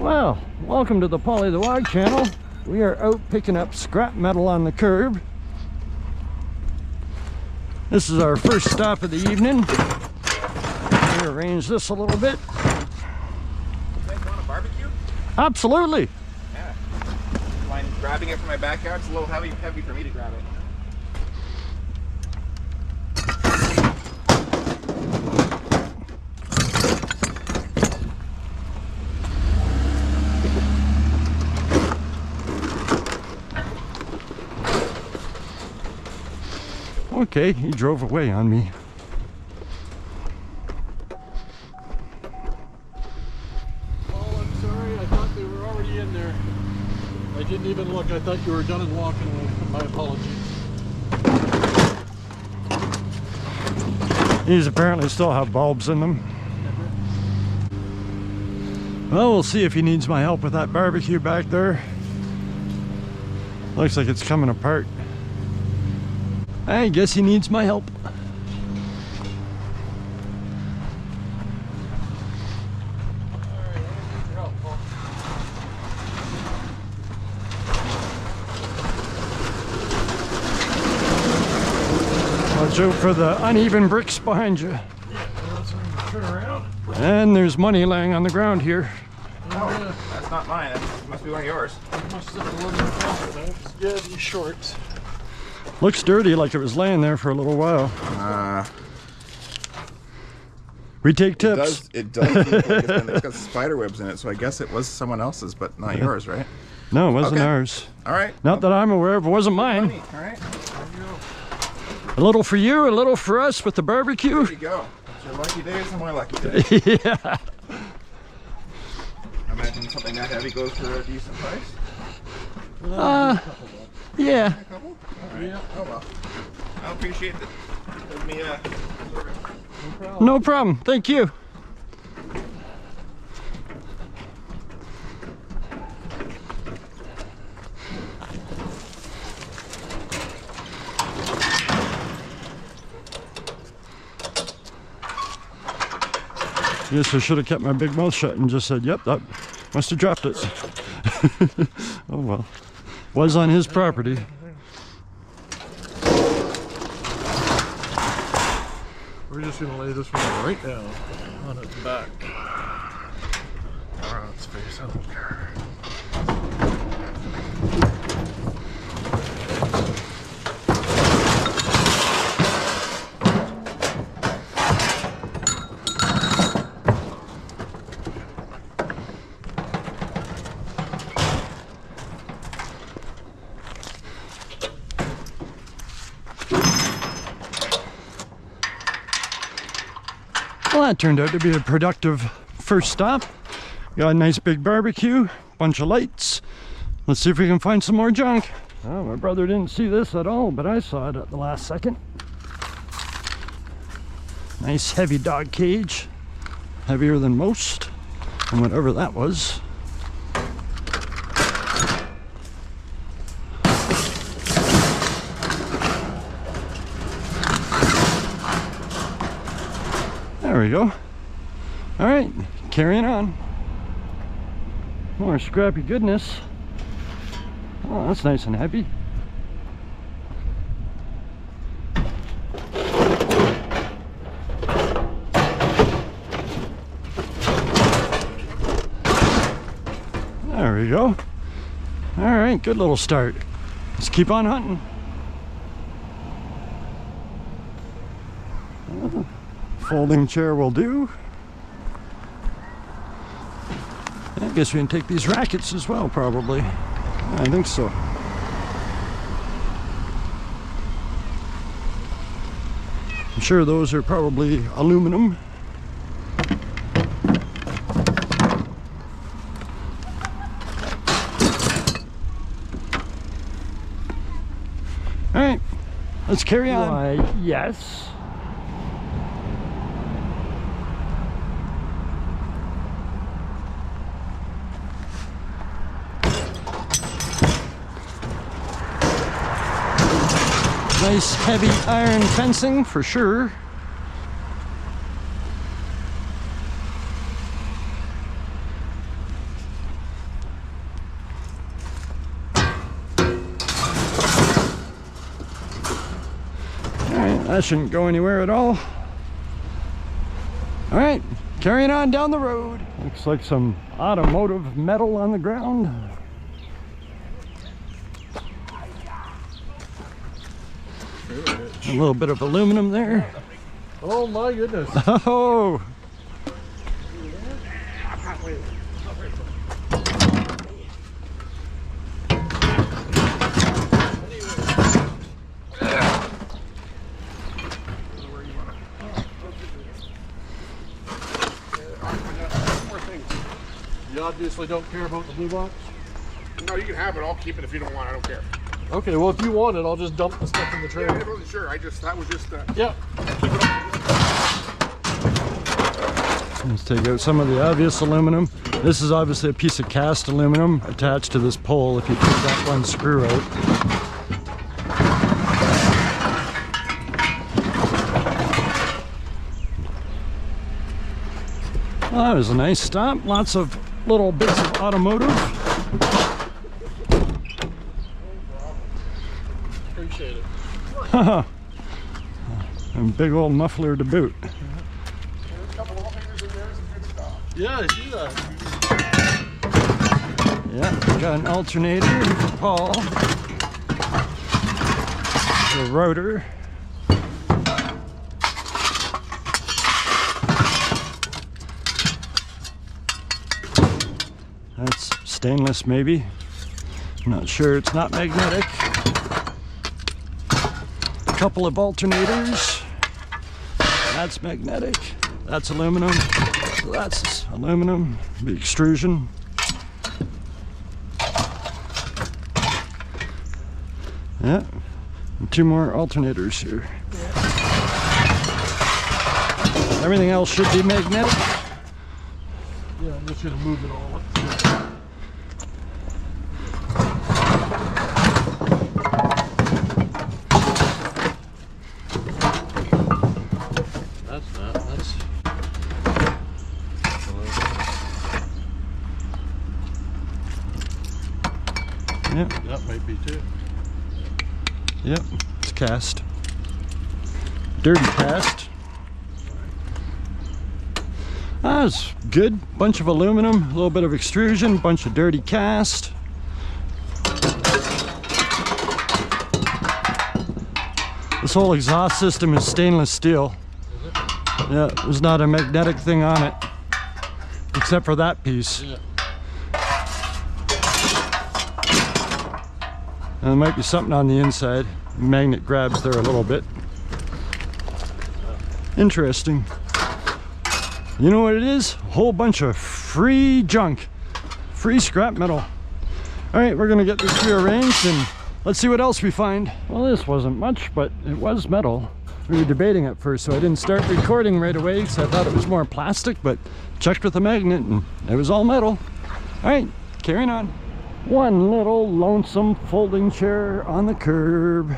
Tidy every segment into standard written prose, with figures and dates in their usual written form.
Well, welcome to the Polly the Wog channel. We are out picking up scrap metal on the curb. This is our first stop of the evening. Rearrange this a little bit. You guys want a barbecue? Absolutely. Yeah. Mind grabbing it from my backyard? It's a little heavy for me to grab it. Okay, he drove away on me. Oh, I'm sorry. I thought they were already in there. I didn't even look. I thought you were done and walking away. My apologies. These apparently still have bulbs in them. Well, we'll see if he needs my help with that barbecue back there. Looks like it's coming apart. I guess he needs my help. Watch out for the uneven bricks behind you. Turn around. And there's money laying on the ground here. Oh, that's not mine. That must be one of yours. Must have the one. Yeah, these shorts. Looks dirty, like it was laying there for a little while. We take tips. It does look like it's got spider webs in it, so I guess it was someone else's, but not yours, right? No, it wasn't Okay. ours. All right. Not that I'm aware of. It wasn't mine. Money. All right. There you go. A little for you, a little for us with the barbecue. There you go. It's your lucky days and my lucky days. Yeah. I imagine something that heavy goes for a decent price. Yeah. A couple? All right. Yeah. Oh well. I appreciate it. Give me a No problem. Thank you. Guess I should have kept my big mouth shut and just said, yep, that must have dropped it. Oh well. Was on his property. We're just going to lay this one right down on its back. Or on its face, I don't care. Well, that turned out to be a productive first stop. Got a nice big barbecue, bunch of lights. Let's see if we can find some more junk. Oh, my brother didn't see this at all, but I saw it at the last second. Nice heavy dog cage, heavier than most, and whatever that was. There we go. All right, carrying on. More scrappy goodness. Oh, that's nice and heavy. There we go. All right, good little start. Let's keep on hunting. Folding chair will do. I guess we can take these rackets as well, probably. I think so. I'm sure those are probably aluminum. All right, let's carry on. Why, yes. Nice heavy iron fencing for sure. That shouldn't go anywhere at all. All right, carrying on down the road. Looks like some automotive metal on the ground. A little bit of aluminum there. Oh my goodness. Oh! You obviously don't care about the blue box? No, you can have it. I'll keep it if you don't want it. I don't care. Okay, well if you want it, I'll just dump the stuff in the Yeah, trailer. I wasn't sure. That was just Yeah. Let's take out some of the obvious aluminum. This is obviously a piece of cast aluminum attached to this pole if you take that one screw out. Well, that was a nice stop. Lots of little bits of automotive. Appreciate it. And big old muffler to boot. a couple of fingers in there. Some good stuff. Yeah, I see that. Yeah, we got an alternator for Paul. The rotor. That's stainless maybe. I'm not sure, it's not magnetic. A couple of alternators. That's magnetic. That's aluminum. So that's aluminum, the extrusion. Yeah, and two more alternators here. Everything else should be magnetic. Yeah, I'm just gonna move it all. That's not, that's... Yep, That might be too. yep, it's cast. Dirty cast. That's good. Bunch of aluminum, a little bit of extrusion, bunch of dirty cast. This whole exhaust system is stainless steel. Yeah, there's not a magnetic thing on it, except for that piece. Yeah. And there might be something on the inside. Magnet grabs there a little bit. Interesting. You know what it is? A whole bunch of free junk. Free scrap metal. All right, we're gonna get this rearranged and let's see what else we find. Well, this wasn't much, but it was metal. We were debating at first, so I didn't start recording right away because I thought it was more plastic, but checked with the magnet and it was all metal. All right, carrying on. One little lonesome folding chair on the curb.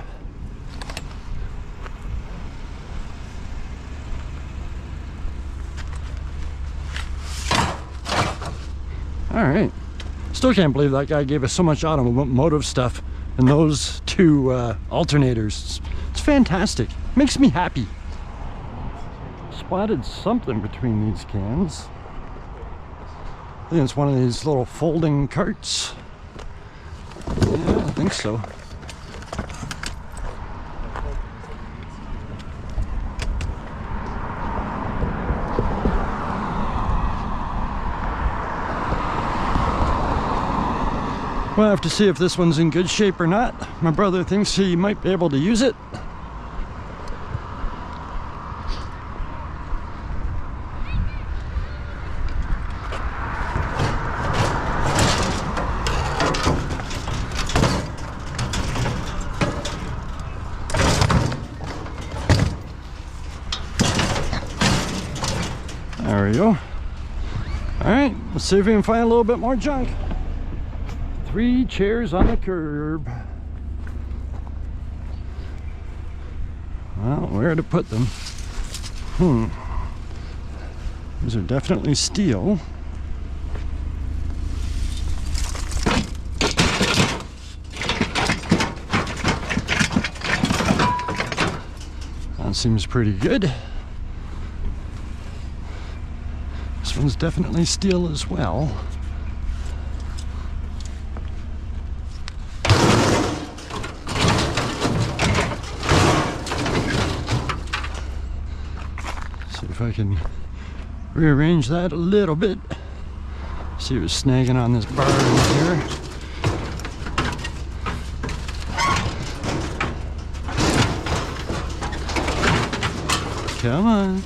All right. Still can't believe that guy gave us so much automotive stuff and those two alternators. It's fantastic. Makes me happy. Spotted something between these cans. I think it's one of these little folding carts. Yeah, I think so. We'll have to see if this one's in good shape or not. My brother thinks he might be able to use it. There we go. All right, let's see if we can find a little bit more junk. 3 chairs on the curb. Well, where to put them? These are definitely steel. seems pretty good. This one's definitely steel as well. See if I can rearrange that a little bit. See what's snagging on this bar in here. Come on.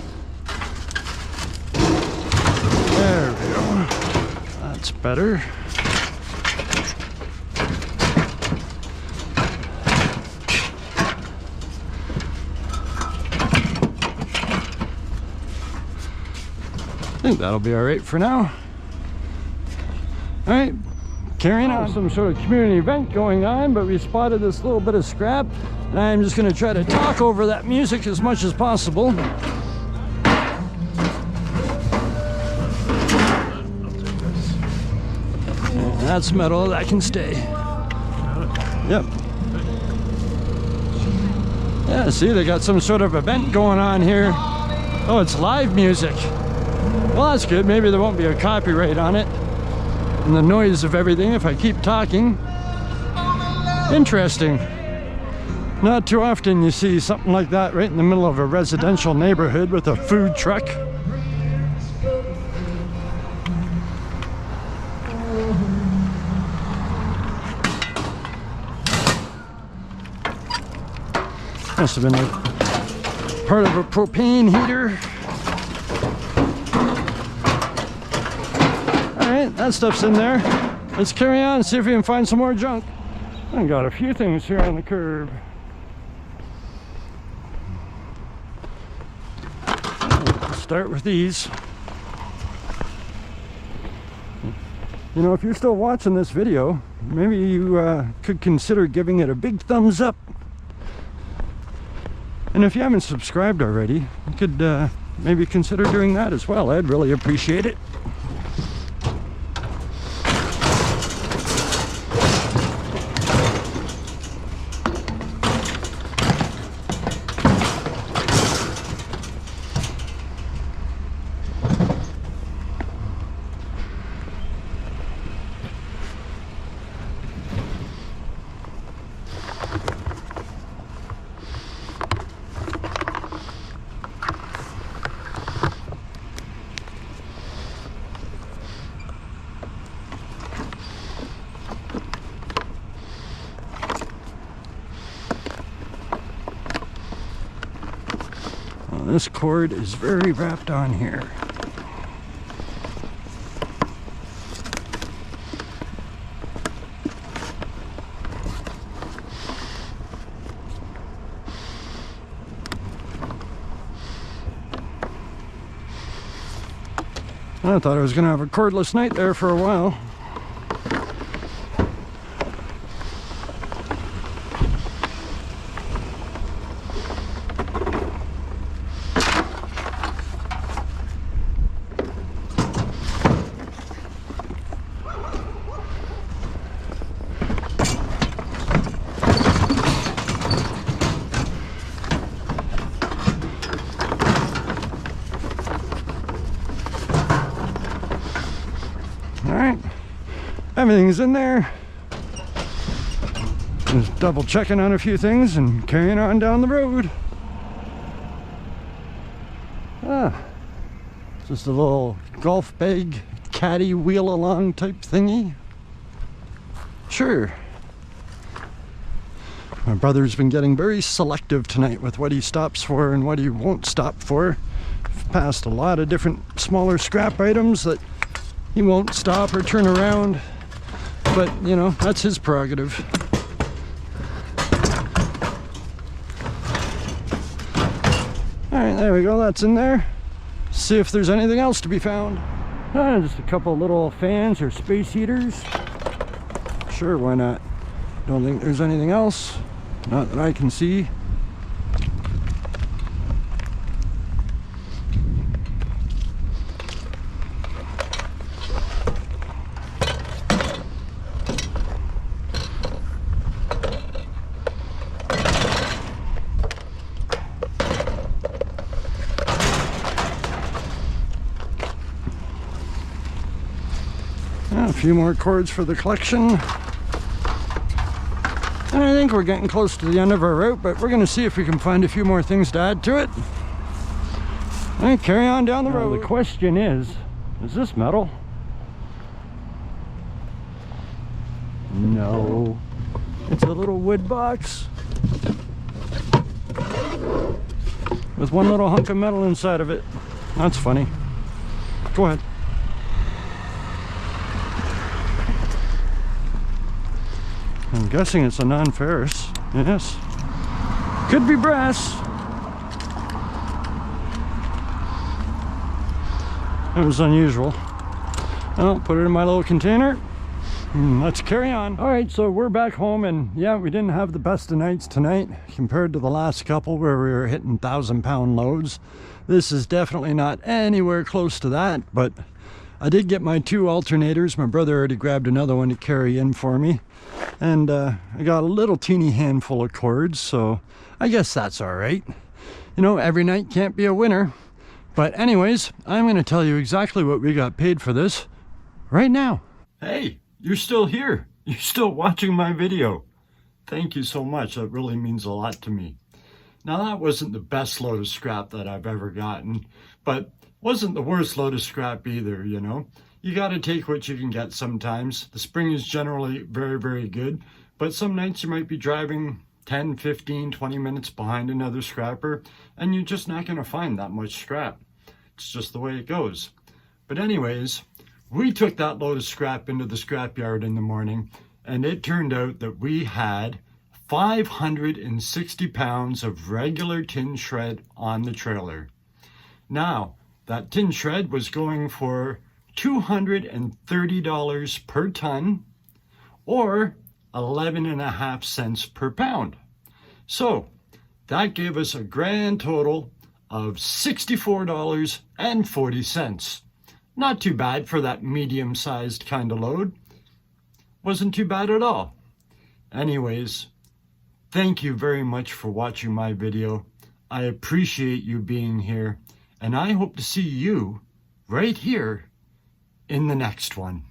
There we go. That's better. I think that'll be all right for now. All right, carrying on. Some sort of community event going on, but we spotted this little bit of scrap. And I'm just going to try to talk over that music as much as possible. And that's metal, that can stay. Yep. Yeah, see, they got some sort of event going on here. Oh, it's live music. Well, that's good. Maybe there won't be a copyright on it. And the noise of everything if I keep talking. Interesting. Not too often you see something like that right in the middle of a residential neighborhood with a food truck. Must have been a part of a propane heater. Alright, that stuff's in there. Let's carry on and see if we can find some more junk. I got a few things here on the curb. Start with these. You know, if you're still watching this video, maybe you could consider giving it a big thumbs up. And if you haven't subscribed already, you could maybe consider doing that as well. I'd really appreciate it. This cord is very wrapped on here. I thought I was going to have a cordless night there for a while. Everything's in there. Just double checking on a few things and carrying on down the road. Just a little golf bag caddy wheel along type thingy. Sure. My brother's been getting very selective tonight with what he stops for and what he won't stop for. I've passed a lot of different smaller scrap items that he won't stop or turn around. But, you know, that's his prerogative. Alright, there we go, that's in there. See if there's anything else to be found. Just a couple little fans or space heaters. Sure, why not? Don't think there's anything else. Not that I can see. A few more cords for the collection. And I think we're getting close to the end of our route, but we're going to see if we can find a few more things to add to it. All right, carry on down the road. The question is this metal? No. It's a little wood box with one little hunk of metal inside of it. That's funny. Go ahead. I'm guessing it's a non-ferrous. Yes. Could be brass. It was unusual. I'll put it in my little container. Let's carry on. All right, so we're back home, and yeah, we didn't have the best of nights tonight compared to the last couple where we were hitting 1,000-pound loads. This is definitely not anywhere close to that, but I did get my 2 alternators. My brother already grabbed another one to carry in for me. And I got a little teeny handful of cords, so I guess that's all right. You know, every night can't be a winner. But anyways, I'm going to tell you exactly what we got paid for this right now. Hey, you're still here. You're still watching my video. Thank you so much. That really means a lot to me. Now, that wasn't the best load of scrap that I've ever gotten, but wasn't the worst load of scrap either, you know. You got to take what you can get sometimes. The spring is generally very, very good, but some nights you might be driving 10, 15, 20 minutes behind another scrapper, and you're just not going to find that much scrap. It's just the way it goes. But anyways, we took that load of scrap into the scrapyard in the morning, and it turned out that we had 560 pounds of regular tin shred on the trailer. Now, that tin shred was going for $230 per ton, or 11.5 cents per pound. So that gave us a grand total of $64.40. Not too bad for that medium-sized kind of load. Wasn't too bad at all. Anyways, thank you very much for watching my video. I appreciate you being here, and I hope to see you right here in the next one.